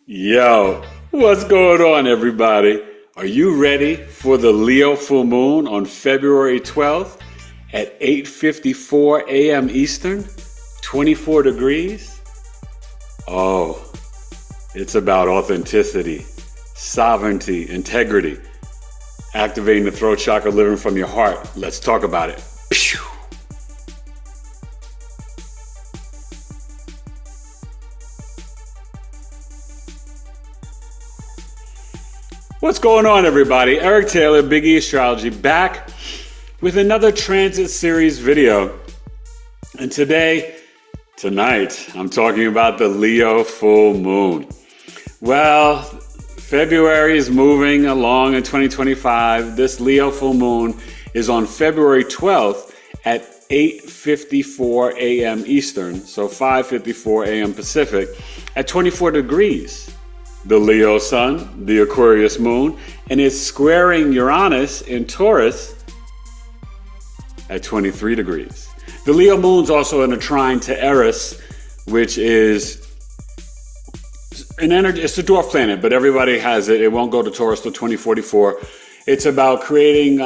Yo, what's going on, everybody? Are you ready for the Leo full moon on February 12th at 8:54 a.m. Eastern, 24 degrees? Oh, it's about authenticity, sovereignty, integrity, activating the throat chakra, living from your heart. Let's talk about it. Pew! What's going on, everybody? Eric Taylor, BigEAstro, back with another transit series video. And tonight, I'm talking about the Leo full moon. Well, February is moving along in 2025. This Leo full moon is on February 12th at 8:54 a.m. Eastern, so 5:54 a.m. Pacific, at 24 degrees. The Leo sun, the Aquarius moon, and it's squaring Uranus in Taurus at 23 degrees. The Leo moon's also in a trine to Eris, which is an energy, it's a dwarf planet, but everybody has it. It won't go to Taurus till 2044. It's about creating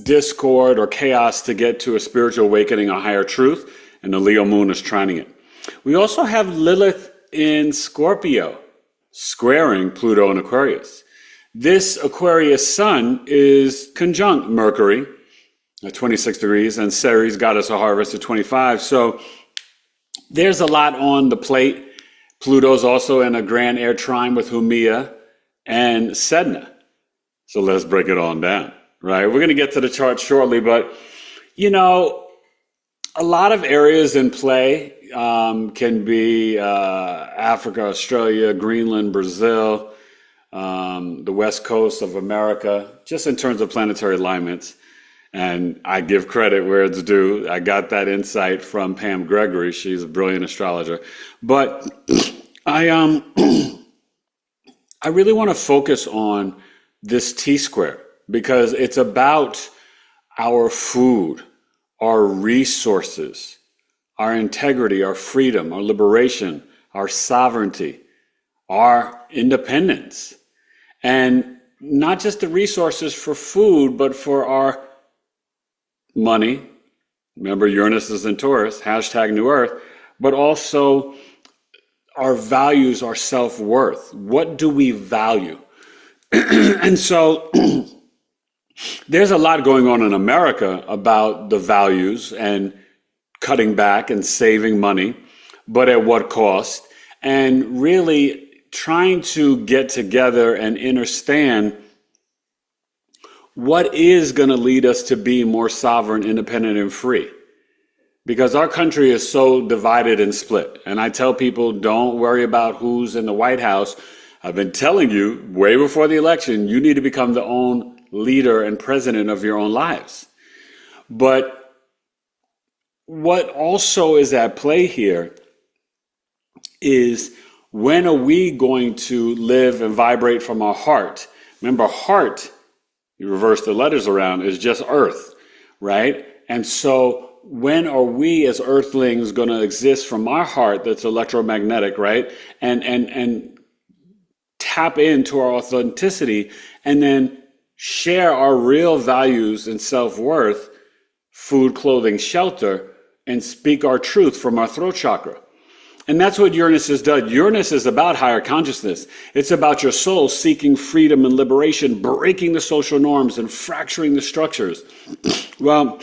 discord or chaos to get to a spiritual awakening, a higher truth, and the Leo moon is trining it. We also have Lilith in Scorpio, squaring Pluto in Aquarius. This Aquarius sun is conjunct Mercury at 26 degrees, and Ceres, goddess of harvest, at 25. So there's a lot on the plate. Pluto's also in a grand air trine with Haumea and Sedna. So let's break it on down, right? We're going to get to the chart shortly, but a lot of areas in play can be Africa, Australia, Greenland, Brazil, the west coast of America, just in terms of planetary alignments. And I give credit where it's due. I got that insight from Pam Gregory. She's a brilliant astrologer. But I really want to focus on this T-square because it's about our food, our resources, our integrity, our freedom, our liberation, our sovereignty, our independence. And not just the resources for food, but for our money. Remember, Uranus is in Taurus, hashtag New Earth, but also our values, our self-worth. What do we value? And so there's a lot going on in America about the values and cutting back and saving money, but at what cost? And really trying to get together and understand what is going to lead us to be more sovereign, independent, and free. Because our country is so divided and split. And I tell people, don't worry about who's in the White House. I've been telling you way before the election, you need to become the own leader and president of your own lives. But what also is at play here is, when are we going to live and vibrate from our heart? Remember, heart, you reverse the letters around, is just earth, right? And so when are we as earthlings going to exist from our heart that's electromagnetic, right? And tap into our authenticity and then share our real values and self-worth, food, clothing, shelter, and speak our truth from our throat chakra. And that's what Uranus has done. Uranus is about higher consciousness. It's about your soul seeking freedom and liberation, breaking the social norms and fracturing the structures. Well,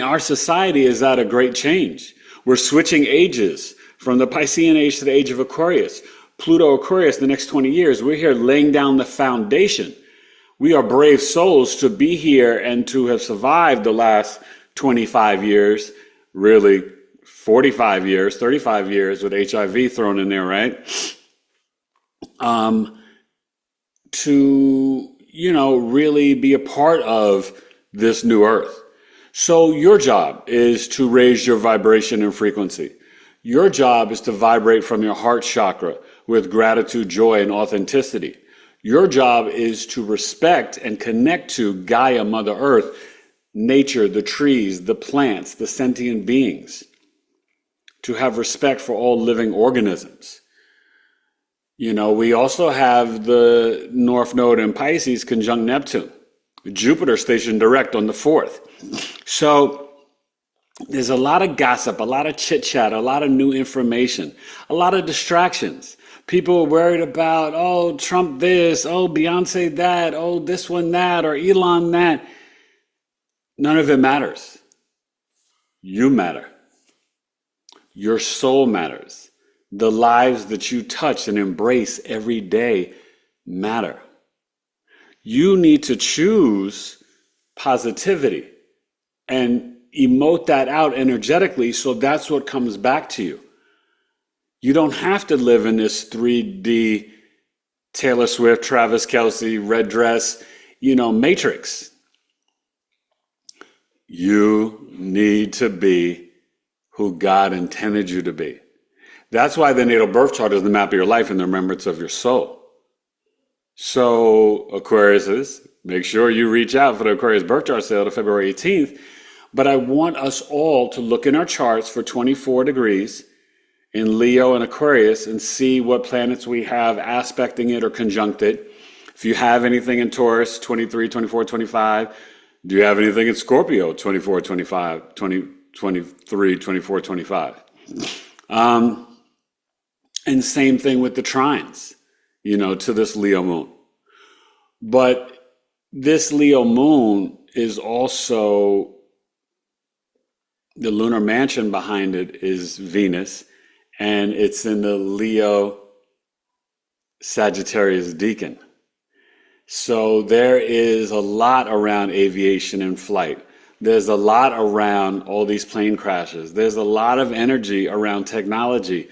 our society is at a great change. We're switching ages from the Piscean age to the age of Aquarius. Pluto Aquarius, the next 20 years, we're here laying down the foundation. We are brave souls to be here and to have survived the last 25 years, really 45 years, 35 years with HIV thrown in there, right? To, really be a part of this new earth. So your job is to raise your vibration and frequency. Your job is to vibrate from your heart chakra with gratitude, joy, and authenticity. Your job is to respect and connect to Gaia, Mother Earth, nature, the trees, the plants, the sentient beings. To have respect for all living organisms. We also have the North Node in Pisces conjunct Neptune, Jupiter stationed direct on the 4th. So there's a lot of gossip, a lot of chit chat, a lot of new information, a lot of distractions. People are worried about, oh, Trump this, oh, Beyonce that, oh, this one that, or Elon that. None of it matters. You matter. Your soul matters. The lives that you touch and embrace every day matter. You need to choose positivity and emote that out energetically, so that's what comes back to you. You don't have to live in this 3D Taylor Swift, Travis Kelce, red dress, matrix. You need to be who God intended you to be. That's why the natal birth chart is the map of your life and the remembrance of your soul. So, Aquariuses, make sure you reach out for the Aquarius birth chart sale to February 18th. But I want us all to look in our charts for 24 degrees in Leo and Aquarius and see what planets we have aspecting it or conjunct it. If you have anything in Taurus, 23, 24, 25, do you have anything in Scorpio, 24, 25, 20, 23, 24, 25? And same thing with the trines, to this Leo moon. But this Leo moon is also, the lunar mansion behind it is Venus, and it's in the Leo Sagittarius Decan. So there is a lot around aviation and flight. There's a lot around all these plane crashes. There's a lot of energy around technology,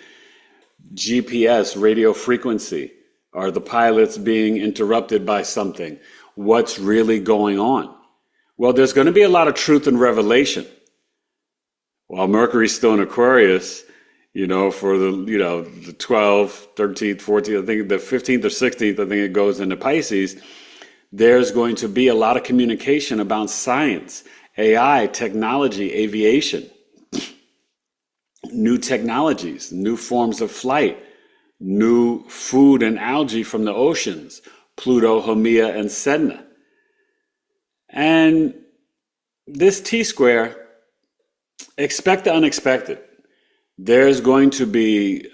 GPS, radio frequency. Are the pilots being interrupted by something? What's really going on? Well, there's going to be a lot of truth and revelation. While Mercury's still in Aquarius, for the 12th, 13th, 14th, I think the 15th or 16th, I think it goes into Pisces, there's going to be a lot of communication about science, AI, technology, aviation, new technologies, new forms of flight, new food and algae from the oceans, Pluto, Haumea, and Sedna. And this T-square, expect the unexpected. There's going to be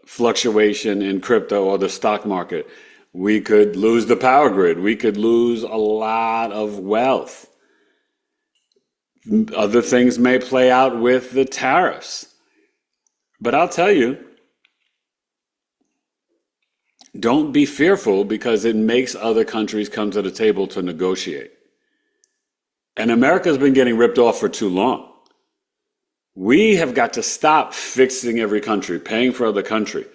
fluctuation in crypto or the stock market. We could lose the power grid. We could lose a lot of wealth. Other things may play out with the tariffs. But I'll tell you, don't be fearful, because it makes other countries come to the table to negotiate. And America's been getting ripped off for too long. We have got to stop fixing every country, paying for other country.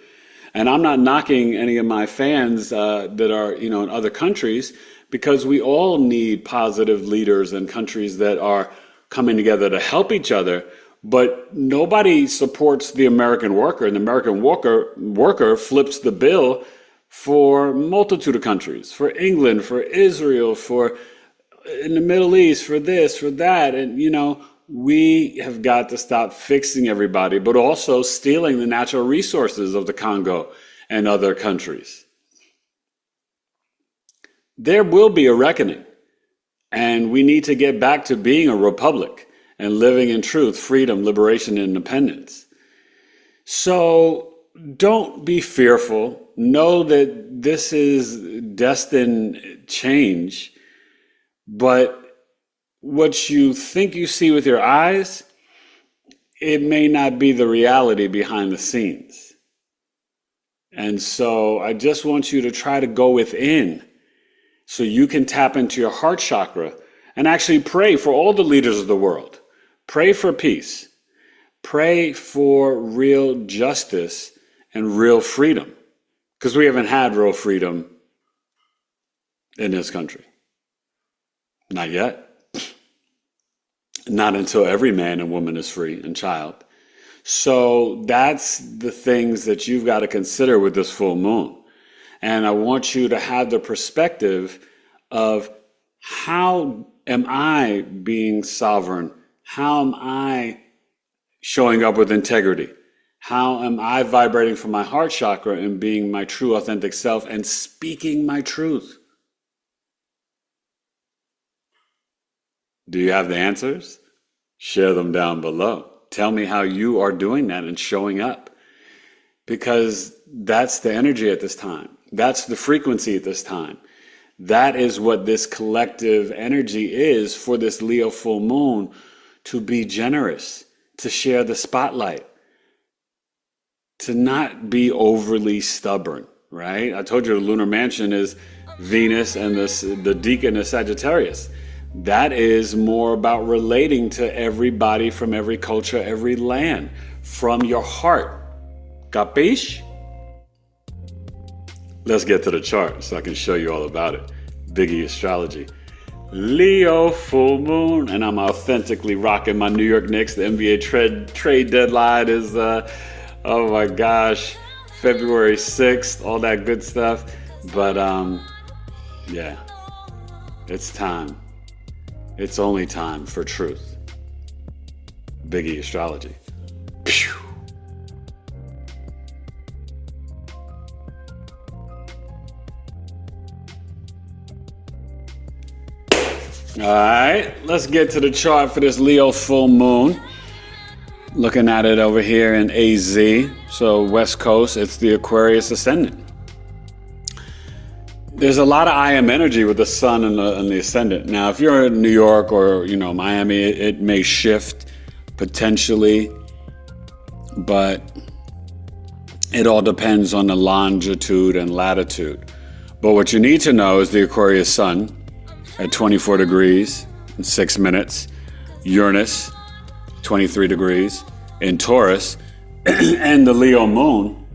And I'm not knocking any of my fans that are, in other countries, because we all need positive leaders and countries that are coming together to help each other. But nobody supports the American worker, and the American worker flips the bill for a multitude of countries, for England, for Israel, for in the Middle East, for this, for that. And, we have got to stop fixing everybody, but also stealing the natural resources of the Congo and other countries. There will be a reckoning, and we need to get back to being a republic and living in truth, freedom, liberation, and independence. So don't be fearful. Know that this is destined change, but what you think you see with your eyes, it may not be the reality behind the scenes. And so I just want you to try to go within so you can tap into your heart chakra and actually pray for all the leaders of the world. Pray for peace. Pray for real justice and real freedom, because we haven't had real freedom in this country. Not yet. Not until every man and woman is free and child. So that's the things that you've got to consider with this full moon. And I want you to have the perspective of, how am I being sovereign? How am I showing up with integrity? How am I vibrating from my heart chakra and being my true authentic self and speaking my truth? Do you have the answers? Share them down below. Tell me how you are doing that and showing up. Because that's the energy at this time. That's the frequency at this time. That is what this collective energy is for this Leo full moon, to be generous, to share the spotlight, to not be overly stubborn, right? I told you the lunar mansion is Venus and the deacon is Sagittarius. That is more about relating to everybody from every culture, every land, from your heart. Capiche? Let's get to the chart so I can show you all about it. BigEAstro. Leo full moon, and I'm authentically rocking my New York Knicks. The NBA trade deadline is, oh my gosh, February 6th, all that good stuff. But yeah, it's time. It's only time for truth. BigEAstro. Pew. All right, let's get to the chart for this Leo full moon. Looking at it over here in AZ, so West Coast, it's the Aquarius ascendant. There's a lot of I am energy with the sun and the ascendant. Now, if you're in New York or Miami, it may shift potentially, but it all depends on the longitude and latitude. But what you need to know is the Aquarius sun at 24 degrees in 6 minutes, Uranus 23 degrees in Taurus, and the Leo moon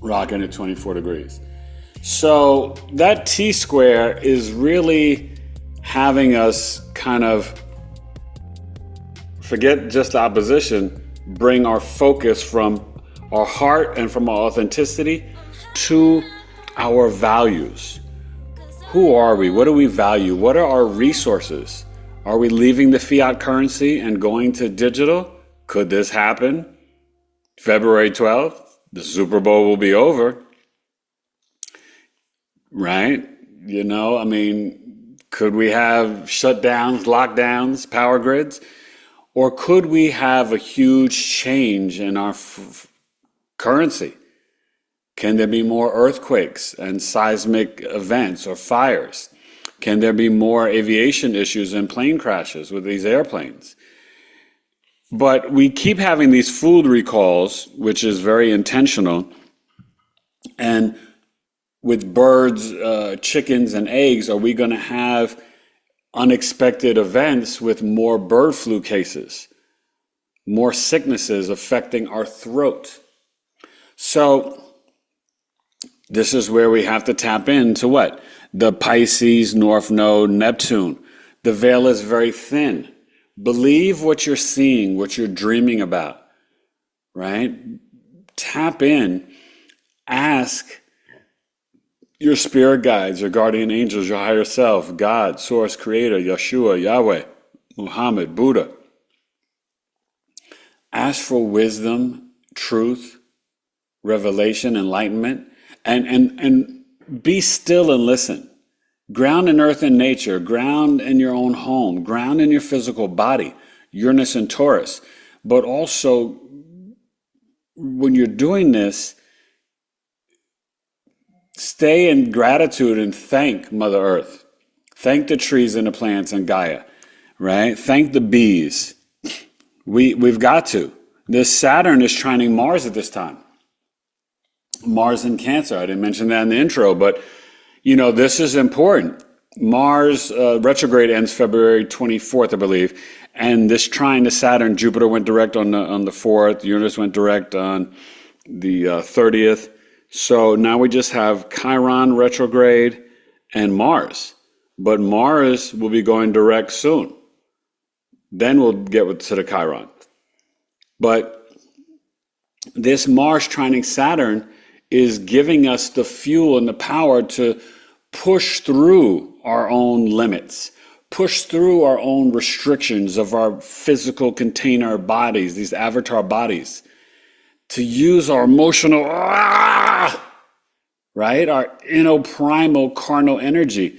rocking at 24 degrees. So that T-square is really having us kind of forget just the opposition, bring our focus from our heart and from our authenticity to our values. Who are we? What do we value? What are our resources? Are we leaving the fiat currency and going to digital? Could this happen? February 12th, the Super Bowl will be over. Right? Could we have shutdowns, lockdowns, power grids? Or could we have a huge change in our currency? Can there be more earthquakes and seismic events or fires? Can there be more aviation issues and plane crashes with these airplanes? But we keep having these food recalls, which is very intentional. And with birds, chickens, and eggs, are we going to have unexpected events with more bird flu cases, more sicknesses affecting our throat? So this is where we have to tap into what? The Pisces, North Node, Neptune. The veil is very thin. Believe what you're seeing, what you're dreaming about, right? Tap in. Ask your spirit guides, your guardian angels, your higher self, God, Source, Creator, Yeshua, Yahweh, Muhammad, Buddha. Ask for wisdom, truth, revelation, enlightenment. And be still and listen. Ground in earth and nature, ground in your own home, ground in your physical body, Uranus and Taurus. But also, when you're doing this, stay in gratitude and thank Mother Earth. Thank the trees and the plants and Gaia, right? Thank the bees. We've got to. This Saturn is trining Mars at this time. Mars in Cancer. I didn't mention that in the intro, but this is important. Mars retrograde ends February 24th, I believe, and this trine to Saturn, Jupiter went direct on the 4th, Uranus went direct on the 30th. So now we just have Chiron retrograde and Mars, but Mars will be going direct soon. Then we'll get to the Chiron. But this Mars trining Saturn is giving us the fuel and the power to push through our own limits, push through our own restrictions of our physical container bodies, these avatar bodies, to use our emotional, right? Our inner primal carnal energy,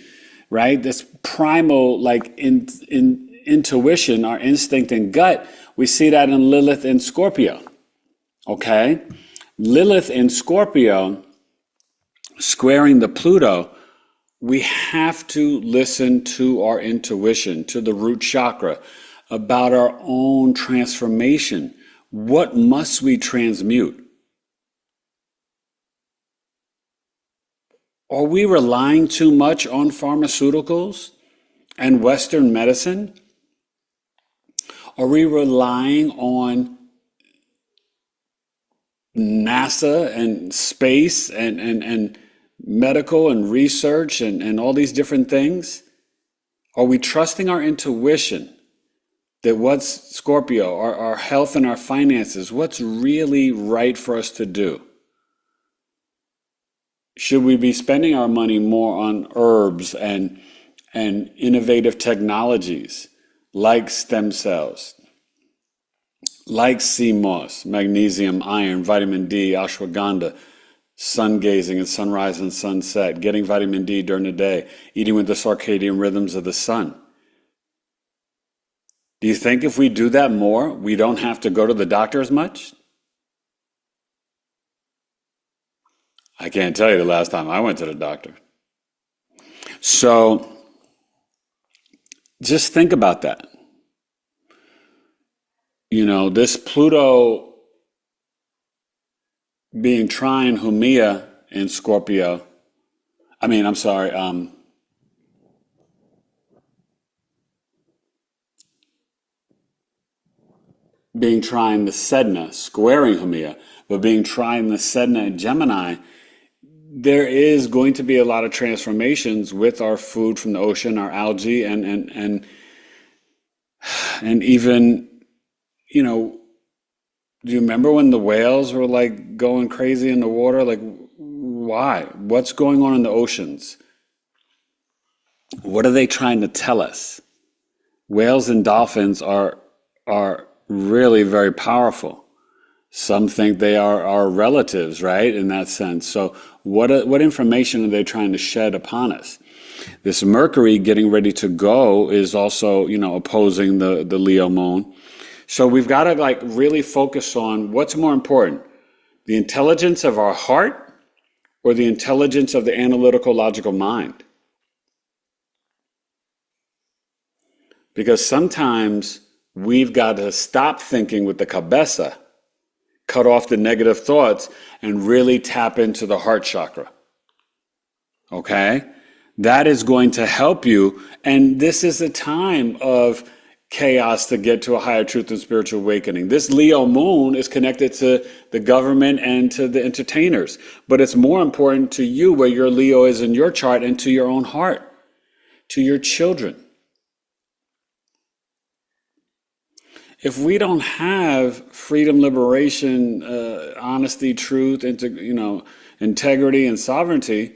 right? This primal, like intuition, our instinct and gut. We see that in Lilith and Scorpio, okay? Lilith in Scorpio squaring the Pluto, we have to listen to our intuition, to the root chakra, about our own transformation. What must we transmute? Are we relying too much on pharmaceuticals and Western medicine? Are we relying on NASA and space and medical and research and all these different things? Are we trusting our intuition that what's Scorpio, our health and our finances, what's really right for us to do? Should we be spending our money more on herbs and innovative technologies like stem cells, like sea moss, magnesium, iron, vitamin D, ashwagandha, sun gazing and sunrise and sunset, getting vitamin D during the day, eating with the circadian rhythms of the sun? Do you think if we do that more, we don't have to go to the doctor as much? I can't tell you the last time I went to the doctor. So just think about that. You know, this Pluto being trine Humia in Scorpio, being trine the Sedna, squaring Humia, but being trine the Sedna in Gemini, there is going to be a lot of transformations with our food from the ocean, our algae, and even, you know, do you remember when the whales were like going crazy in the water? Like, why? What's going on in the oceans? What are they trying to tell us? Whales and dolphins are really very powerful. Some think they are our relatives, right? In that sense. So what information are they trying to shed upon us? This Mercury getting ready to go is also, you know, opposing the Leo moon. So we've got to like really focus on what's more important, the intelligence of our heart or the intelligence of the analytical logical mind? Because sometimes we've got to stop thinking with the cabeza, cut off the negative thoughts, and really tap into the heart chakra. Okay? That is going to help you. And this is a time of chaos to get to a higher truth and spiritual awakening. This Leo moon is connected to the government and to the entertainers. But it's more important to you where your Leo is in your chart and to your own heart, to your children. If we don't have freedom, liberation, honesty, truth, integrity and sovereignty,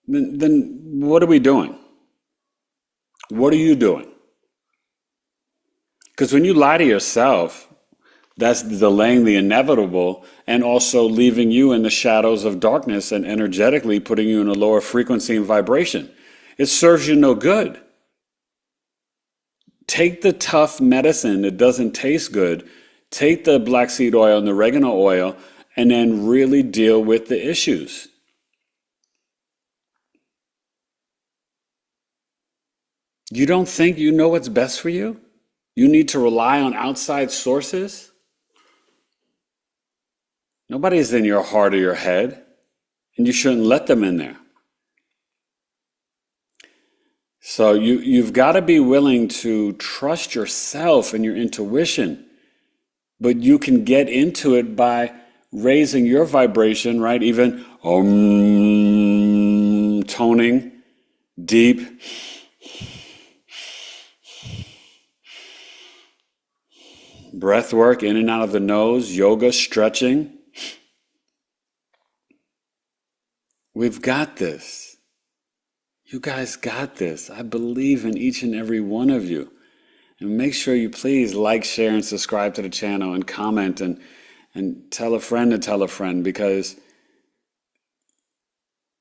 then what are we doing? What are you doing? Because when you lie to yourself, that's delaying the inevitable and also leaving you in the shadows of darkness and energetically putting you in a lower frequency and vibration. It serves you no good. Take the tough medicine that doesn't taste good, take the black seed oil and the oregano oil, and then really deal with the issues. You don't think you know what's best for you? You need to rely on outside sources? Nobody's in your heart or your head, and you shouldn't let them in there. So you've got to be willing to trust yourself and your intuition, but you can get into it by raising your vibration, right? Even toning deep. Breath work in and out of the nose, yoga, stretching. We've got this. You guys got this. I believe in each and every one of you. And make sure you please like, share, and subscribe to the channel and comment and and tell a friend to tell a friend, because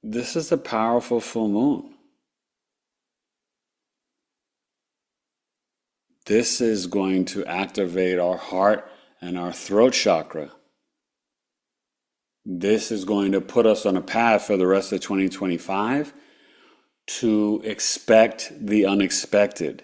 this is a powerful full moon. This is going to activate our heart and our throat chakra. This is going to put us on a path for the rest of 2025 to expect the unexpected,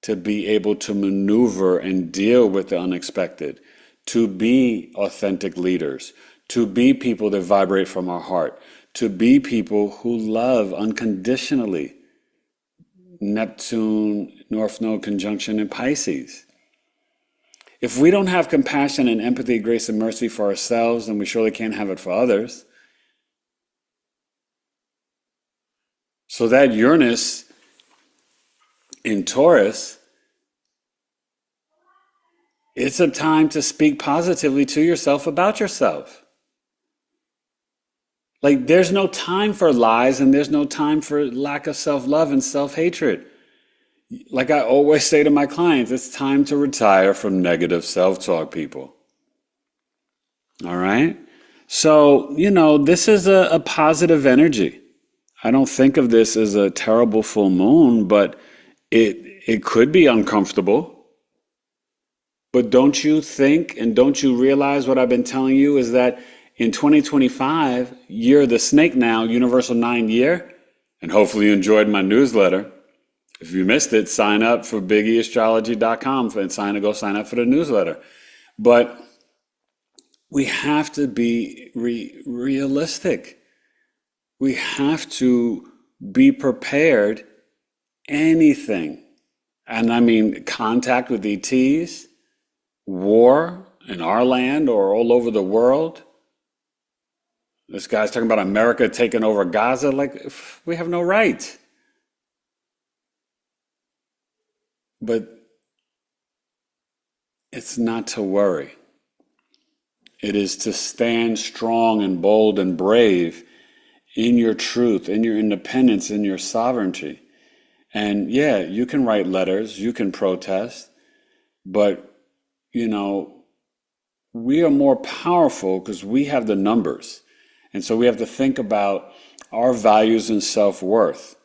to be able to maneuver and deal with the unexpected, to be authentic leaders, to be people that vibrate from our heart, to be people who love unconditionally. Neptune, North Node conjunction in Pisces. If we don't have compassion and empathy, grace and mercy for ourselves, then we surely can't have it for others. So that Uranus in Taurus, it's a time to speak positively to yourself about yourself. Like, there's no time for lies, and there's no time for lack of self-love and self-hatred. Like I always say to my clients, it's time to retire from negative self-talk, people. All right? So, this is a positive energy. I don't think of this as a terrible full moon, but it could be uncomfortable. But don't you think and don't you realize what I've been telling you is that in 2025, year of the snake now, universal 9 year, and hopefully you enjoyed my newsletter. If you missed it, sign up for BigEAstrology.com and go sign up for the newsletter. But we have to be realistic. We have to be prepared. Anything. And I mean, contact with ETs, war in our land or all over the world. This guy's talking about America taking over Gaza. Like, we have no right. But it's not to worry. It is to stand strong and bold and brave in your truth, in your independence, in your sovereignty. And yeah, you can write letters, you can protest, but, we are more powerful because we have the numbers. And so we have to think about our values and self-worth.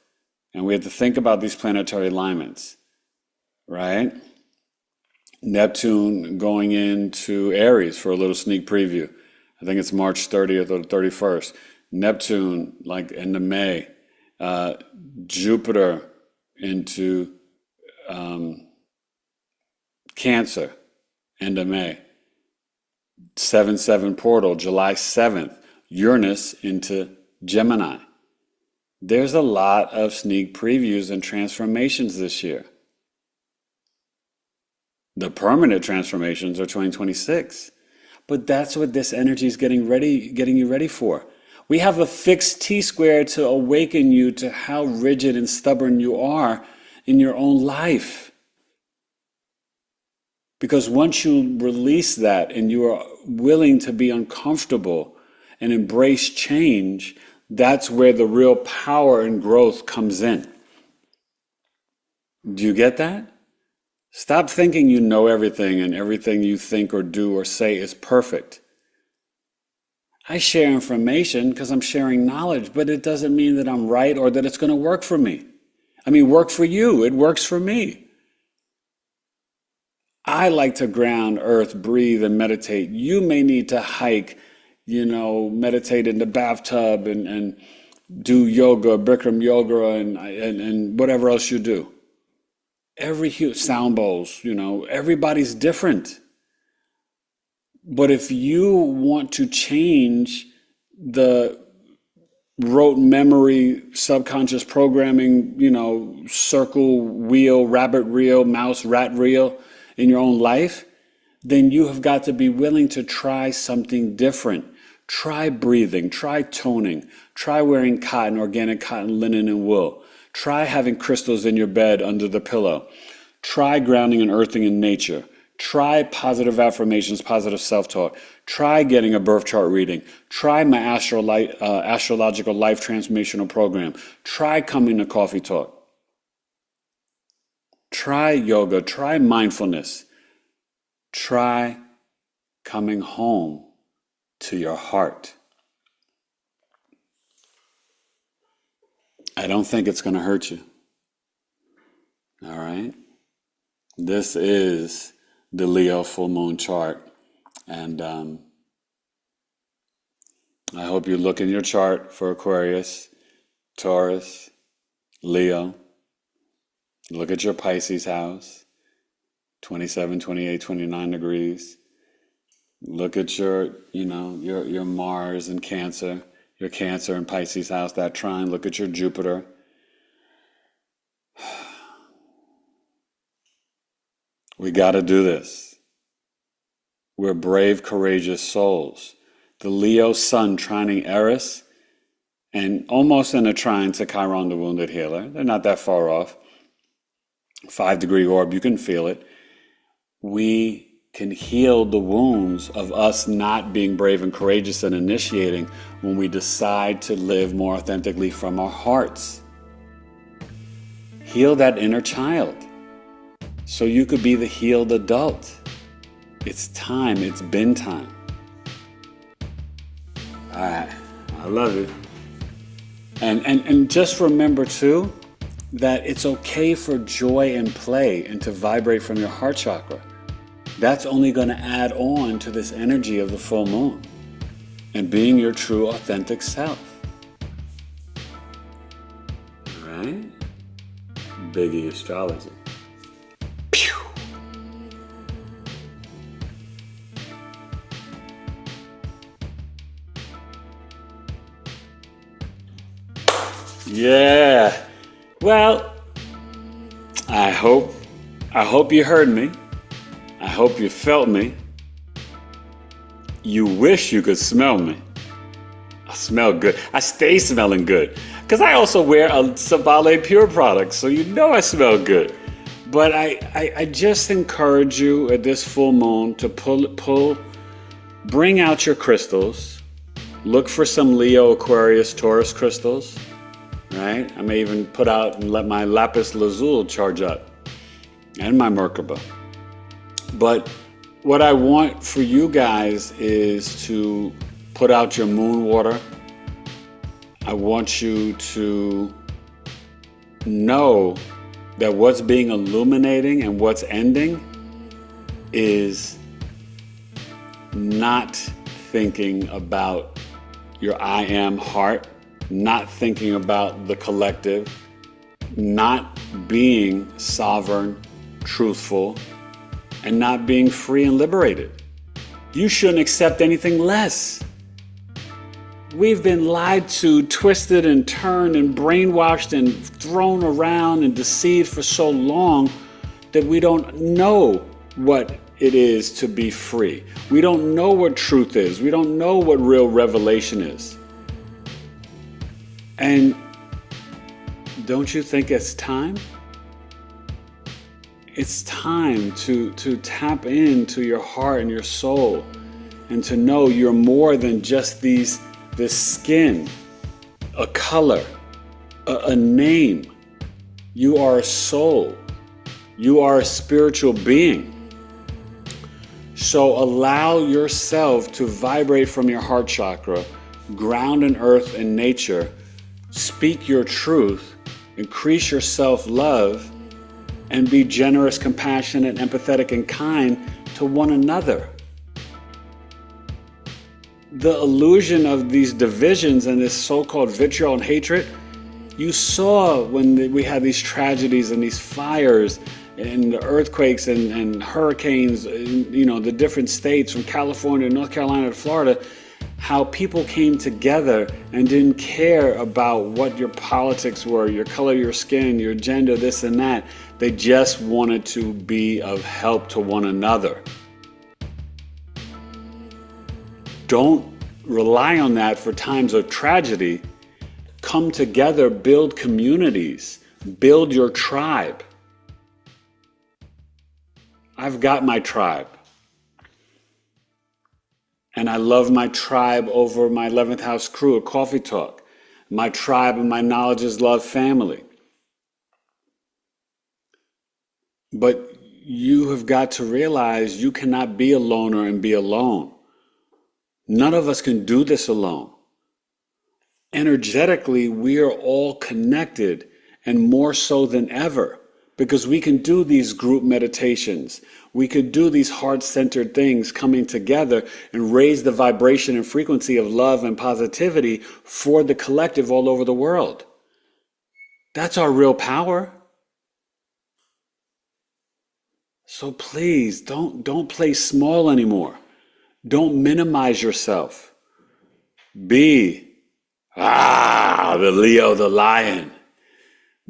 And we have to think about these planetary alignments, right? Neptune going into Aries for a little sneak preview. I think it's March 30th or 31st. Neptune, like into May. Jupiter into Cancer, end of May. 7-7 portal, July 7th. Uranus into Gemini. There's a lot of sneak previews and transformations this year. The permanent transformations are 2026. But that's what this energy is getting you ready for. We have a fixed T-square to awaken you to how rigid and stubborn you are in your own life. Because once you release that and you are willing to be uncomfortable and embrace change, that's where the real power and growth comes in. Do you get that? Stop thinking you know everything and everything you think or do or say is perfect. I share information because I'm sharing knowledge, but it doesn't mean that I'm right or that it's going to work for me. I mean, work for you. It works for me. I like to ground, earth, breathe, and meditate. You may need to hike, meditate in the bathtub and do yoga, Bikram yoga, and whatever else you do. Sound bowls, everybody's different. But if you want to change the rote memory, subconscious programming, circle wheel, rabbit reel, mouse, rat reel in your own life, then you have got to be willing to try something different. Try breathing, try toning, try wearing cotton, organic cotton, linen, and wool. Try having crystals in your bed under the pillow. Try grounding and earthing in nature. Try positive affirmations, positive self-talk. Try getting a birth chart reading. Try my astrological life transformational program. Try coming to Coffee Talk. Try yoga. Try mindfulness. Try coming home to your heart. I don't think it's going to hurt you. All right? This is the Leo full moon chart. And I hope you look in your chart for Aquarius, Taurus, Leo. Look at your Pisces house, 27, 28, 29 degrees. Look at your Mars and Cancer, your Cancer and Pisces house, that trine. Look at your Jupiter. We got to do this. We're brave, courageous souls. The Leo sun trining Eris and almost in a trine to Chiron, the wounded healer. They're not that far off. 5-degree orb, you can feel it. We can heal the wounds of us not being brave and courageous and initiating when we decide to live more authentically from our hearts. Heal that inner child so you could be the healed adult. It's time. It's been time. All right. I love you. And just remember too that it's okay for joy and play and to vibrate from your heart chakra. That's only going to add on to this energy of the full moon and being your true authentic self. All right? BigEAstro. Pew! Yeah. Well, I hope you heard me. I hope you felt me. You wish you could smell me. I smell good. I stay smelling good. Because I also wear a Sabale Pure product, so you know I smell good. But I just encourage you at this full moon to bring out your crystals. Look for some Leo, Aquarius, Taurus crystals. Right? I may even put out and let my lapis lazuli charge up. And my Merkaba. But what I want for you guys is to put out your moon water. I want you to know that what's being illuminating and what's ending is not thinking about your I am heart, not thinking about the collective, not being sovereign, truthful, and not being free and liberated. You shouldn't accept anything less. We've been lied to, twisted and turned and brainwashed and thrown around and deceived for so long that we don't know what it is to be free. We don't know what truth is. We don't know what real revelation is. And don't you think it's time? It's time to tap into your heart and your soul and to know you're more than just this skin, a color, a name. You are a soul. You are a spiritual being. So allow yourself to vibrate from your heart chakra, ground in earth and nature, speak your truth, increase your self-love, and be generous, compassionate, empathetic, and kind to one another. The illusion of these divisions and this so-called vitriol and hatred, you saw when we had these tragedies and these fires and the earthquakes and hurricanes, the different states from California, North Carolina to Florida, how people came together and didn't care about what your politics were, your color, your skin, your gender, this and that. They just wanted to be of help to one another. Don't rely on that for times of tragedy. Come together, build communities, build your tribe. I've got my tribe. And I love my tribe over my 11th house crew at Coffee Talk. My tribe and my knowledge is love family. But you have got to realize you cannot be a loner and be alone. None of us can do this alone. Energetically, we are all connected, and more so than ever, because we can do these group meditations. We could do these heart-centered things coming together and raise the vibration and frequency of love and positivity for the collective all over the world. That's our real power. So please, don't play small anymore. Don't minimize yourself. Be the Leo, the lion.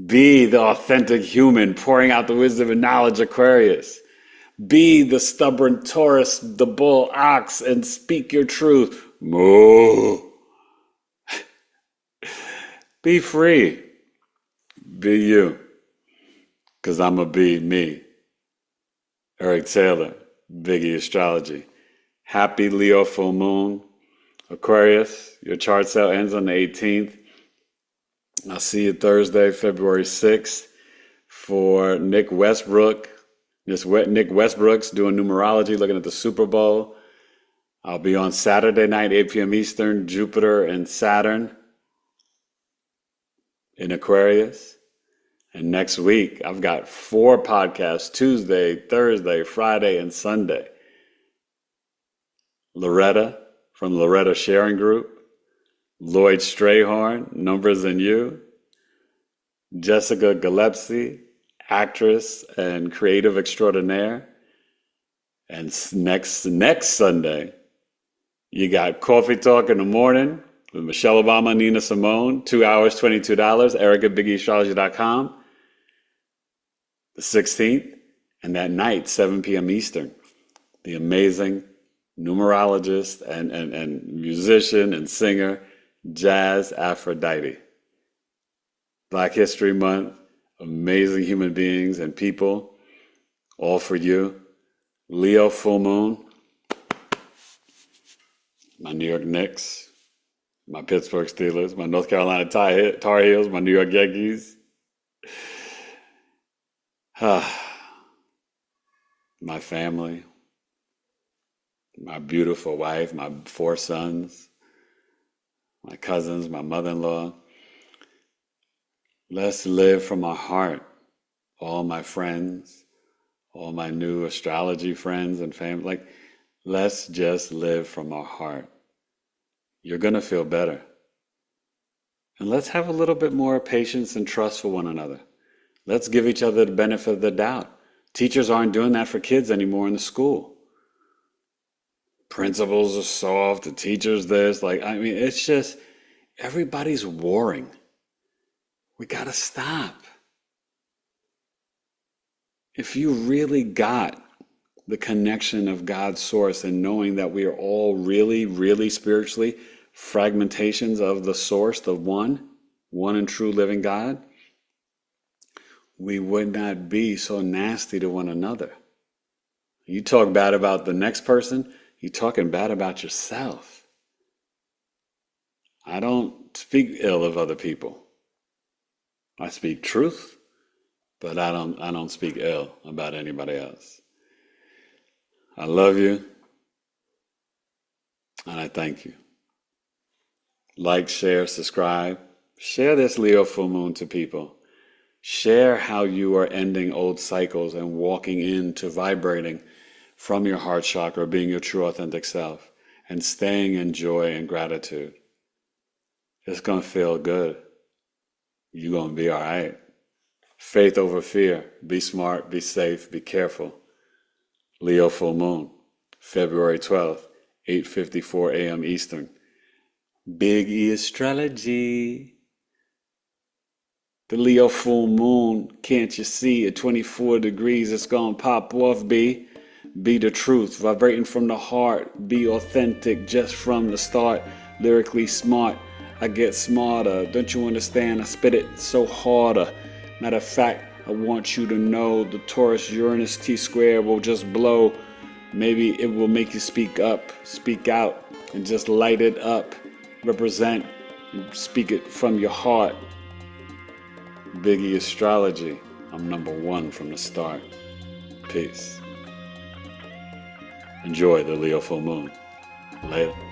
Be the authentic human, pouring out the wisdom and knowledge, Aquarius. Be the stubborn Taurus, the bull, ox, and speak your truth. Moo. Be free. Be you. Because I'm going to be me. Eric Taylor, BigEAstro. Happy Leo full moon. Aquarius, your chart sale ends on the 18th. I'll see you Thursday, February 6th for Nick Westbrook. Nick Westbrook's doing numerology, looking at the Super Bowl. I'll be on Saturday night, 8 p.m. Eastern, Jupiter and Saturn in Aquarius. And next week, I've got 4 podcasts, Tuesday, Thursday, Friday, and Sunday. Loretta from Loretta Sharing Group. Lloyd Strayhorn, Numbers and You. Jessica Gillespie, actress and creative extraordinaire. And next Sunday, you got Coffee Talk in the Morning with Michelle Obama, Nina Simone, 2 hours, $22, Eric at BigEAstrology.com. The 16th, and that night, 7 p.m. Eastern, the amazing numerologist and musician and singer, Jazz Aphrodite. Black History Month, amazing human beings and people, all for you. Leo full moon, my New York Knicks, my Pittsburgh Steelers, my North Carolina Tar Heels, my New York Yankees. My family, my beautiful wife, my 4 sons, my cousins, my mother-in-law. Let's live from our heart. All my friends, all my new astrology friends and family, let's just live from our heart. You're going to feel better. And let's have a little bit more patience and trust for one another. Let's give each other the benefit of the doubt. Teachers aren't doing that for kids anymore in the school. Principals are soft, the teachers this. It's just, everybody's warring. We got to stop. If you really got the connection of God's source and knowing that we are all really, really spiritually fragmentations of the source, the one and true living God, we would not be so nasty to one another. You talk bad about the next person, you're talking bad about yourself. I don't speak ill of other people. I speak truth, but I don't speak ill about anybody else. I love you, and I thank you. Like, share, subscribe. Share this Leo full moon to people. Share how you are ending old cycles and walking into vibrating from your heart chakra, being your true authentic self, and staying in joy and gratitude. It's going to feel good. You're going to be all right. Faith over fear. Be smart, be safe, be careful. Leo full moon, February 12th, 8:54 a.m. Eastern. BigEAstrology. The Leo full moon, can't you see at 24 degrees, it's gonna pop off, B. Be the truth, vibrating from the heart. Be authentic just from the start. Lyrically smart, I get smarter. Don't you understand? I spit it so harder. Matter of fact, I want you to know the Taurus Uranus T-square will just blow. Maybe it will make you speak up, speak out, and just light it up. Represent, and speak it from your heart. BigEAstrology, I'm number 1 from the start. Peace. Enjoy the Leo full moon. Later.